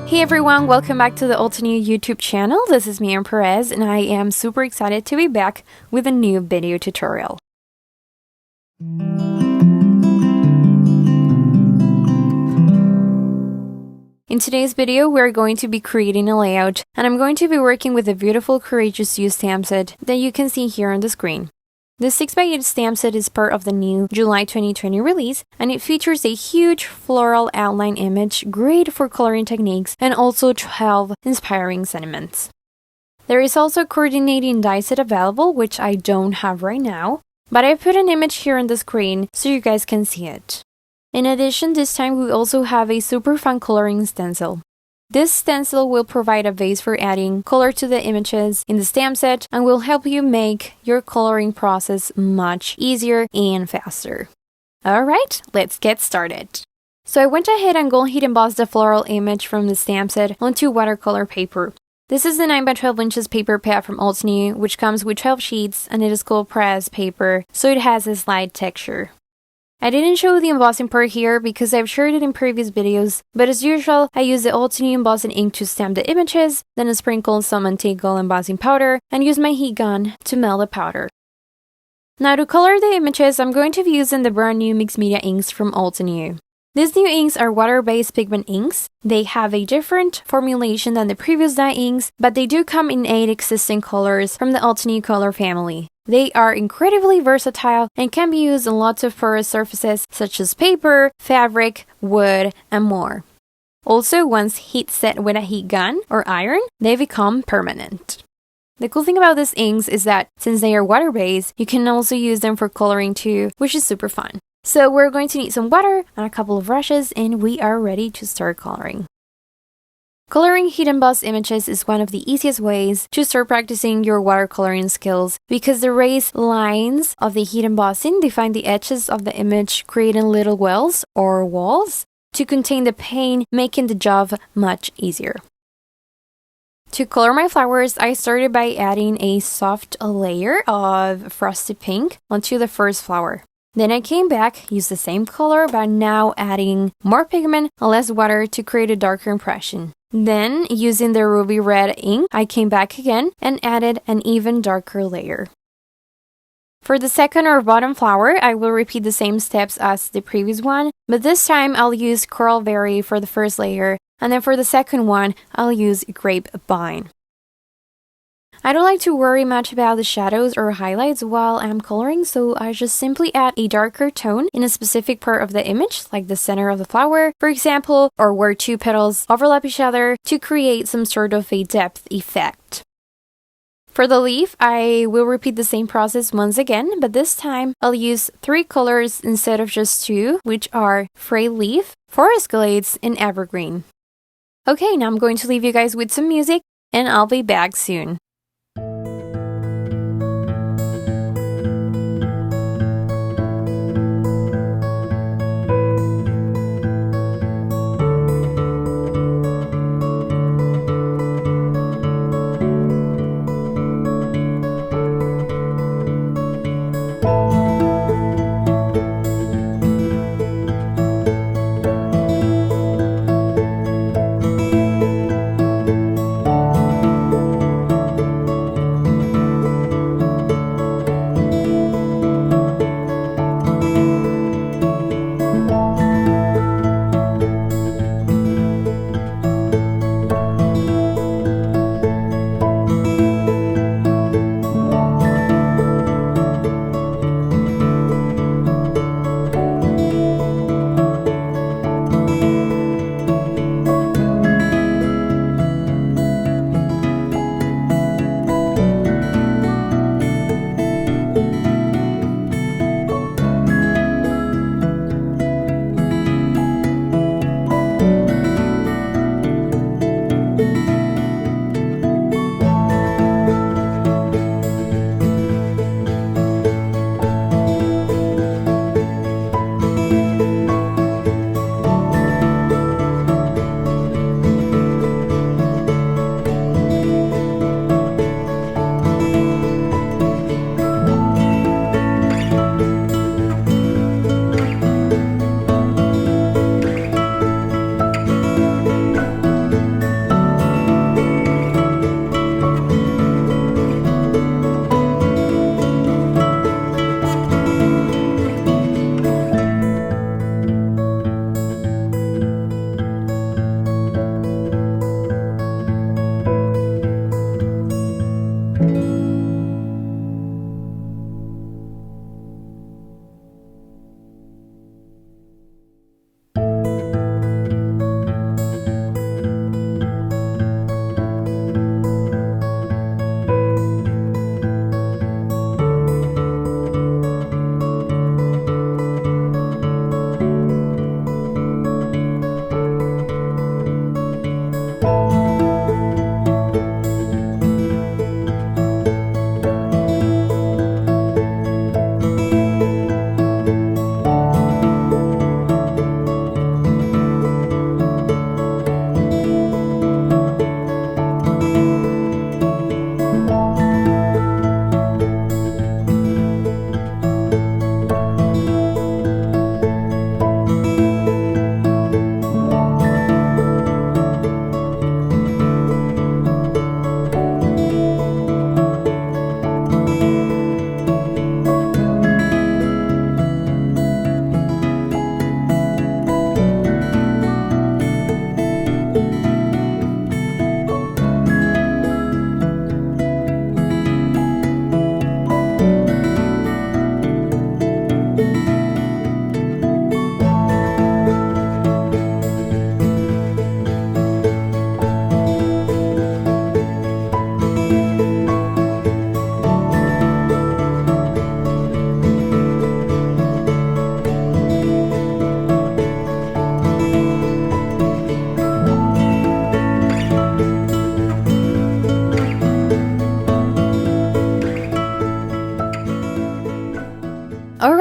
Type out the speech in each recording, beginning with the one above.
Hey everyone, welcome back to the Altenew YouTube channel. This is me, Perez, and I am super excited to be back with a new video tutorial. In today's video, we're going to be creating a layout, and I'm going to be working with a beautiful Courageous You stamp set that you can see here on the screen. The 6x8 stamp set is part of the new July 2020 release, and it features a huge floral outline image, great for coloring techniques, and also 12 inspiring sentiments. There is also a coordinating die set available, which I don't have right now, but I put an image here on the screen so you guys can see it. In addition, this time we also have a super fun coloring stencil. This stencil will provide a base for adding color to the images in the stamp set and will help you make your coloring process much easier and faster. Alright, let's get started. So I went ahead and gold heat embossed the floral image from the stamp set onto watercolor paper. This is the 9x12 inches paper pad from Altenew, which comes with 12 sheets and it is cold pressed paper, so it has a slight texture. I didn't show the embossing part here because I've shared it in previous videos, but as usual, I use the Altenew Embossing Ink to stamp the images, then I sprinkle some antique gold embossing powder, and use my heat gun to melt the powder. Now to color the images, I'm going to be using the brand new mixed media inks from Altenew. These new inks are water-based pigment inks. They have a different formulation than the previous dye inks, but they do come in 8 existing colors from the Altenew color family. They are incredibly versatile and can be used on lots of porous surfaces such as paper, fabric, wood, and more. Also, once heat set with a heat gun or iron, they become permanent. The cool thing about these inks is that since they are water-based, you can also use them for coloring too, which is super fun. So we're going to need some water and a couple of brushes, and we are ready to start coloring. Coloring heat embossed images is one of the easiest ways to start practicing your watercoloring skills because the raised lines of the heat embossing define the edges of the image, creating little wells or walls to contain the paint, making the job much easier. To color my flowers, I started by adding a soft layer of frosted pink onto the first flower. Then I came back, used the same color, but now adding more pigment and less water to create a darker impression. Then, using the ruby red ink, I came back again and added an even darker layer. For the second or bottom flower, I will repeat the same steps as the previous one, but this time I'll use coral berry for the first layer, and then for the second one, I'll use grapevine. I don't like to worry much about the shadows or highlights while I'm coloring, so I just simply add a darker tone in a specific part of the image, like the center of the flower, for example, or where two petals overlap each other to create some sort of a depth effect. For the leaf, I will repeat the same process once again, but this time I'll use 3 colors instead of just 2, which are frayed leaf, forest glades, and evergreen. Okay, now I'm going to leave you guys with some music, and I'll be back soon.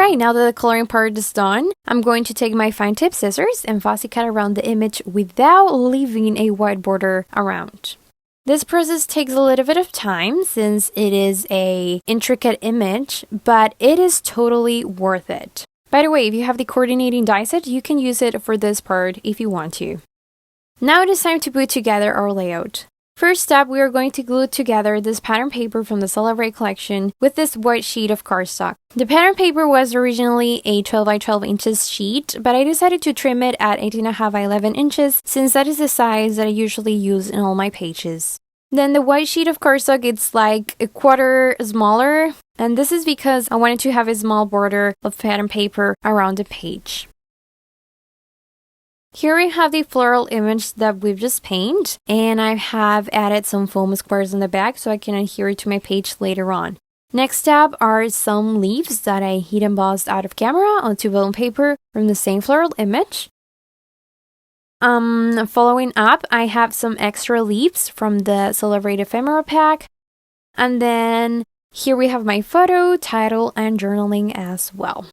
Alright, now that the coloring part is done, I'm going to take my fine tip scissors and fussy cut around the image without leaving a white border around. This process takes a little bit of time since it is an intricate image, but it is totally worth it. By the way, if you have the coordinating die set, you can use it for this part if you want to. Now it is time to put together our layout. First step, we are going to glue together this pattern paper from the Celebrate collection with this white sheet of cardstock. The pattern paper was originally a 12 by 12 inches sheet, but I decided to trim it at 8.5 by 11 inches since that is the size that I usually use in all my pages. Then the white sheet of cardstock, it's like a quarter smaller, and this is because I wanted to have a small border of pattern paper around the page. Here we have the floral image that we've just painted, and I have added some foam squares in the back so I can adhere it to my page later on. Next up are some leaves that I heat embossed out of camera onto vellum paper from the same floral image. Following up, I have some extra leaves from the Celebrate Ephemera pack. And then here we have my photo, title, and journaling as well.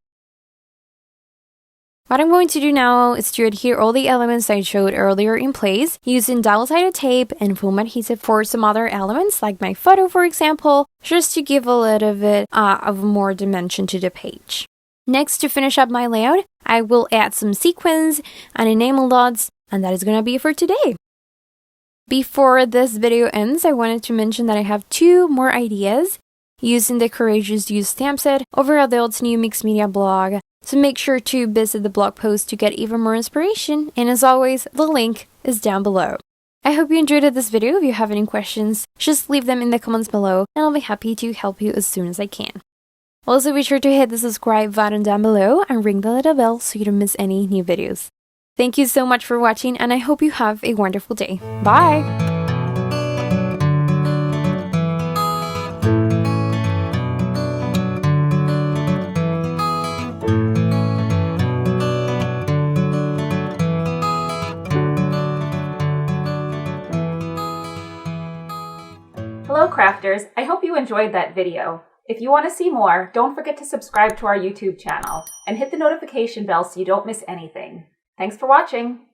What I'm going to do now is to adhere all the elements I showed earlier in place using double-sided tape and foam adhesive for some other elements like my photo, for example, just to give a little bit of more dimension to the page. Next, to finish up my layout, I will add some sequins and enamel dots, and that is going to be it for today. Before this video ends, I wanted to mention that I have 2 more ideas using the Courageous Use stamp set over at the Altenew Mixed Media blog. So make sure to visit the blog post to get even more inspiration, and as always, the link is down below. I hope you enjoyed this video. If you have any questions, just leave them in the comments below, and I'll be happy to help you as soon as I can. Also, be sure to hit the subscribe button down below and ring the little bell so you don't miss any new videos. Thank you so much for watching, and I hope you have a wonderful day. Bye! Hello crafters, I hope you enjoyed that video. If you want to see more, don't forget to subscribe to our YouTube channel and hit the notification bell so you don't miss anything. Thanks for watching!